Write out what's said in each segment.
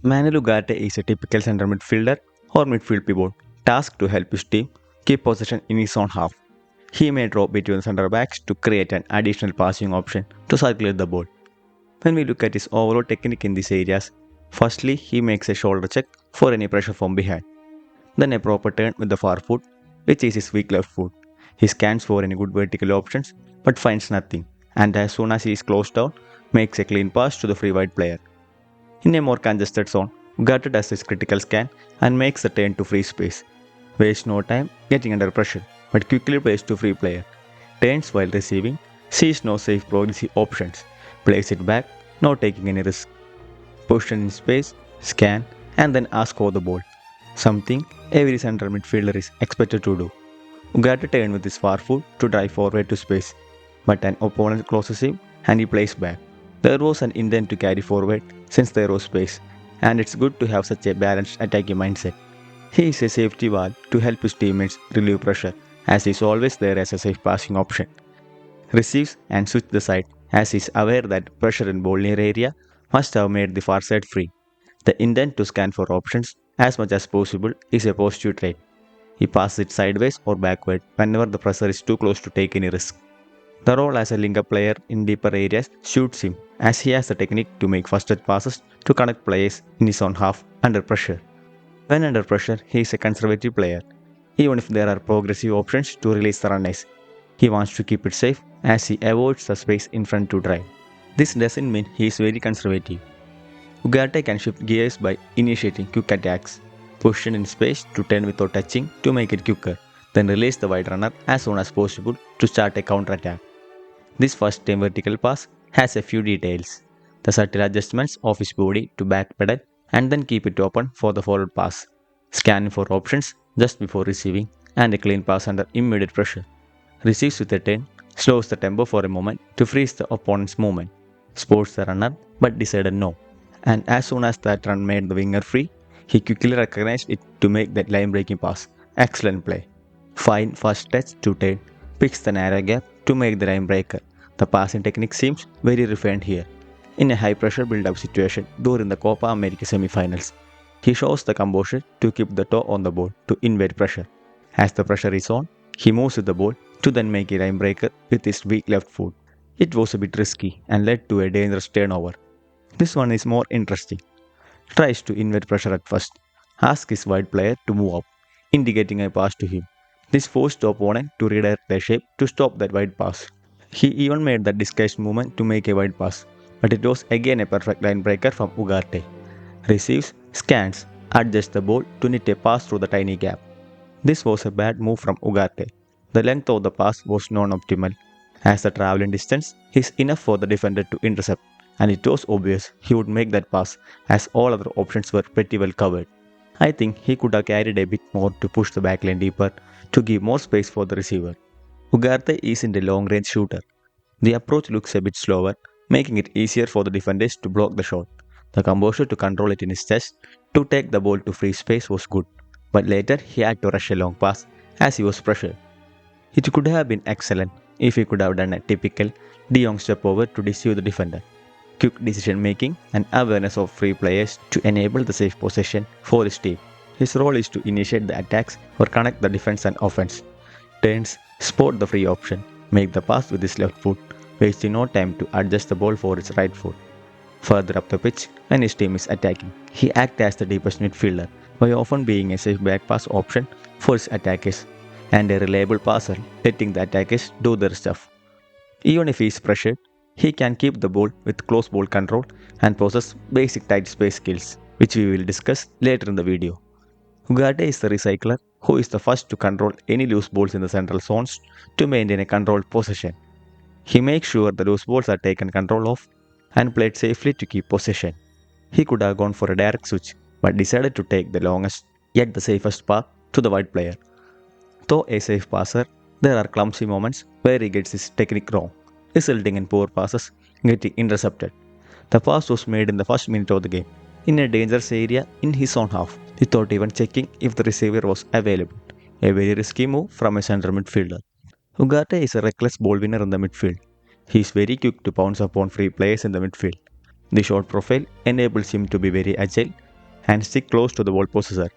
Manuel Ugarte is a typical center midfielder or midfield pivot, tasked to help his team keep possession in his own half. He may drop between the center backs to create an additional passing option to circulate the ball. When we look at his overall technique in these areas, firstly he makes a shoulder check for any pressure from behind, then a proper turn with the far foot, which is his weak left foot. He scans for any good vertical options but finds nothing, and as soon as he is closed down, makes a clean pass to the free wide player. In a more congested zone, Ugarte does his critical scan and makes the turn to free space. Wastes no time getting under pressure, but quickly plays to free player. Turns while receiving, sees no safe progressive options, plays it back, not taking any risk. Position in space, scan, and then ask for the ball. Something every central midfielder is expected to do. Ugarte turns with his far foot to drive forward to space, but an opponent closes him and he plays back. There was an intent to carry forward since there was space, and it's good to have such a balanced attacking mindset. He is a safety valve to help his teammates relieve pressure, as he is always there as a safe passing option. Receives and switches the side, as he is aware that pressure in ball near area must have made the far side free. The intent to scan for options as much as possible is a positive trait. He passes it sideways or backward whenever the pressure is too close to take any risk. The role as a link-up player in deeper areas suits him, as he has the technique to make first-touch passes to connect players in his own half under pressure. When under pressure, he is a conservative player. Even if there are progressive options to release the runners, he wants to keep it safe as he avoids the space in front to drive. This doesn't mean he is very conservative. Ugarte can shift gears by initiating quick attacks, position in space to turn without touching to make it quicker, then release the wide runner as soon as possible to start a counter attack. This first time vertical pass has a few details. The subtle adjustments of his body to backpedal and then keep it open for the forward pass, scanning for options just before receiving, and a clean pass under immediate pressure. Receives with a turn, slows the tempo for a moment to freeze the opponent's movement, sports the runner but decided no. And as soon as that run made the winger free, he quickly recognized it to make that line breaking pass. Excellent play. Fine first touch to turn, picks the narrow gap to make the line breaker. The passing technique seems very refined here. In a high pressure build up situation during the Copa America semi-finals, he shows the composure to keep the toe on the ball to invade pressure. As the pressure is on, he moves with the ball to then make a line breaker with his weak left foot. It was a bit risky and led to a dangerous turnover. This one is more interesting. Tries to invade pressure at first. Asks his wide player to move up, indicating a pass to him. This forced the opponent to redirect their shape to stop that wide pass. He even made that disguised movement to make a wide pass, but it was again a perfect line breaker from Ugarte. Receives, scans, adjusts the ball to knit a pass through the tiny gap. This was a bad move from Ugarte. The length of the pass was non-optimal, as the traveling distance is enough for the defender to intercept, and it was obvious he would make that pass as all other options were pretty well covered. I think he could have carried a bit more to push the backline deeper to give more space for the receiver. Ugarte isn't a long range shooter. The approach looks a bit slower, making it easier for the defenders to block the shot. The composure to control it in his chest to take the ball to free space was good, but later he had to rush a long pass as he was pressured. It could have been excellent if he could have done a typical De Jong step over to deceive the defender. Quick decision making and awareness of free players to enable the safe possession for his team. His role is to initiate the attacks or connect the defense and offense. Turns, spot the free option, make the pass with his left foot, wasting no time to adjust the ball for his right foot. Further up the pitch, when his team is attacking, he acts as the deepest midfielder by often being a safe back pass option for his attackers and a reliable passer, letting the attackers do their stuff. Even if he is pressured, he can keep the ball with close ball control and possess basic tight space skills, which we will discuss later in the video. Ugarte is the recycler who is the first to control any loose balls in the central zones to maintain a controlled possession. He makes sure the loose balls are taken control of and played safely to keep possession. He could have gone for a direct switch, but decided to take the longest yet the safest path to the wide player. Though a safe passer, there are clumsy moments where he gets his technique wrong, resulting in poor passes getting intercepted. The pass was made in the first minute of the game, in a dangerous area in his own half, without even checking if the receiver was available. A very risky move from a central midfielder. Ugarte is a reckless ball winner in the midfield. He is very quick to pounce upon free players in the midfield. The short profile enables him to be very agile and stick close to the ball possessor,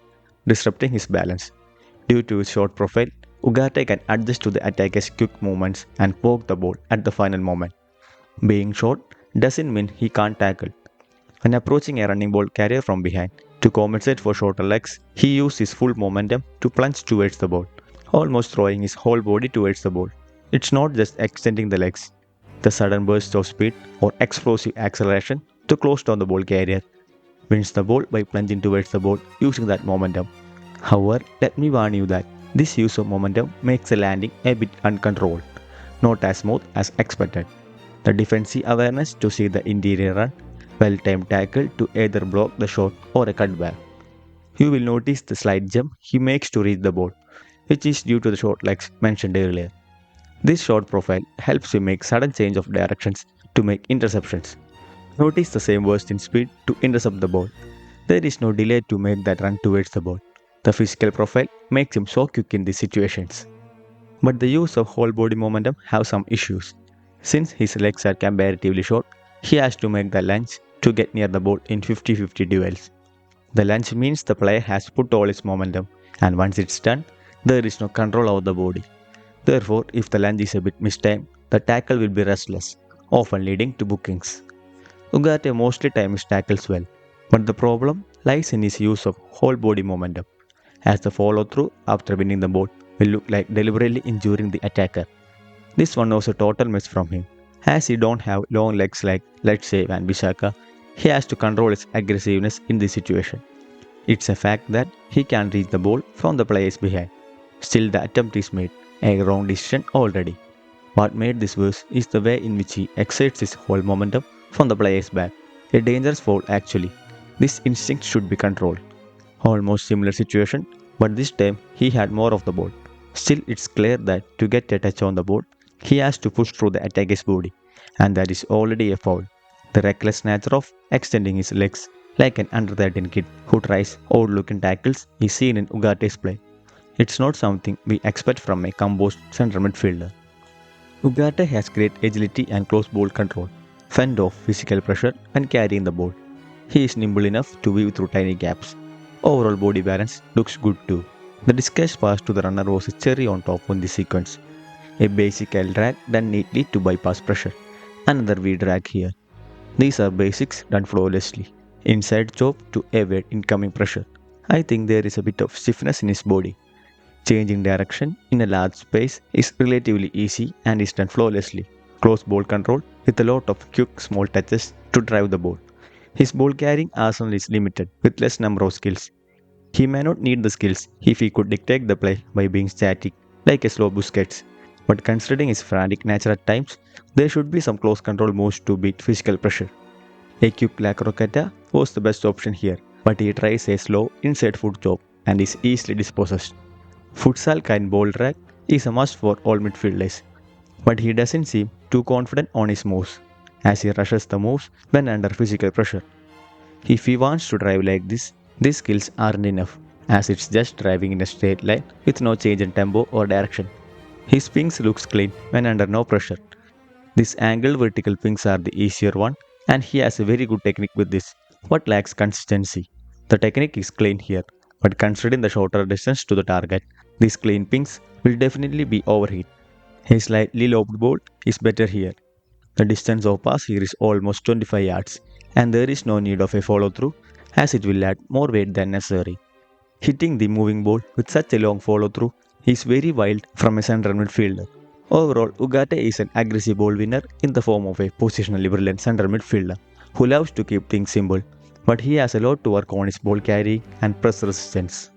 disrupting his balance. Due to his short profile, Ugarte can adjust to the attacker's quick movements and poke the ball at the final moment. Being short doesn't mean he can't tackle. When approaching a running ball carrier from behind, to compensate for shorter legs, he used his full momentum to plunge towards the ball, almost throwing his whole body towards the ball. It's not just extending the legs, the sudden burst of speed or explosive acceleration to close down the ball carrier wins the ball by plunging towards the ball using that momentum. However, let me warn you that this use of momentum makes the landing a bit uncontrolled, not as smooth as expected. The defensive awareness to see the interior run, well-timed tackle to either block the shot or a cutback. You will notice the slight jump he makes to reach the ball, which is due to the short legs mentioned earlier. This short profile helps you make sudden change of directions to make interceptions. Notice the same burst in speed to intercept the ball. There is no delay to make that run towards the ball. The physical profile makes him so quick in these situations. But the use of whole body momentum have some issues. Since his legs are comparatively short, he has to make the lunge to get near the ball in 50-50 duels. The lunge means the player has put all his momentum, and once it's done, there is no control over the body. Therefore, if the lunge is a bit mistimed, the tackle will be restless, often leading to bookings. Ugarte mostly times tackles well, but the problem lies in his use of whole body momentum, as the follow through after winning the ball will look like deliberately injuring the attacker. This one was a total mess from him. As he don't have long legs like, let's say, Van Bissaka, he has to control his aggressiveness in this situation. It's a fact that he can reach the ball from the players behind. Still, the attempt is made, a wrong decision already. What made this worse is the way in which he exerts his whole momentum from the player's back. A dangerous foul actually. This instinct should be controlled. Almost similar situation, but this time he had more of the ball. Still, it's clear that to get a touch on the ball, he has to push through the attacker's body, and that is already a foul. The reckless nature of extending his legs like an under 13 kid who tries odd looking tackles is seen in Ugarte's play. It's not something we expect from a composed center midfielder. Ugarte has great agility and close ball control, fend off physical pressure when carrying the ball. He is nimble enough to weave through tiny gaps. Overall body balance looks good too. The disguise pass to the runner was a cherry on top on this sequence. A basic L drag done neatly to bypass pressure. Another V drag here. These are basics done flawlessly. Inside chop to evade incoming pressure. I think there is a bit of stiffness in his body. Changing direction in a large space is relatively easy and is done flawlessly. Close ball control with a lot of quick small touches to drive the ball. His ball carrying arsenal is limited with less number of skills. He may not need the skills if he could dictate the play by being static like a slow Busquets. But considering his frantic nature at times, there should be some close control moves to beat physical pressure. A quick La Croqueta was the best option here, but he tries a slow inside foot chop and is easily dispossessed. Futsal kind ball drag is a must for all midfielders, but he doesn't seem too confident on his moves, as he rushes the moves when under physical pressure. If he wants to drive like this, these skills aren't enough, as it's just driving in a straight line with no change in tempo or direction. His pings looks clean when under no pressure. These angled vertical pings are the easier one, and he has a very good technique with this, but lacks consistency. The technique is clean here, but considering the shorter distance to the target, these clean pings will definitely be overheat. A slightly lobed ball is better here. The distance of pass here is almost 25 yards, and there is no need of a follow through as it will add more weight than necessary. Hitting the moving ball with such a long follow through is very wild from a central midfielder. Overall, Ugarte is an aggressive ball winner in the form of a positionally brilliant central midfielder who loves to keep things simple, but he has a lot to work on his ball carrying and press resistance.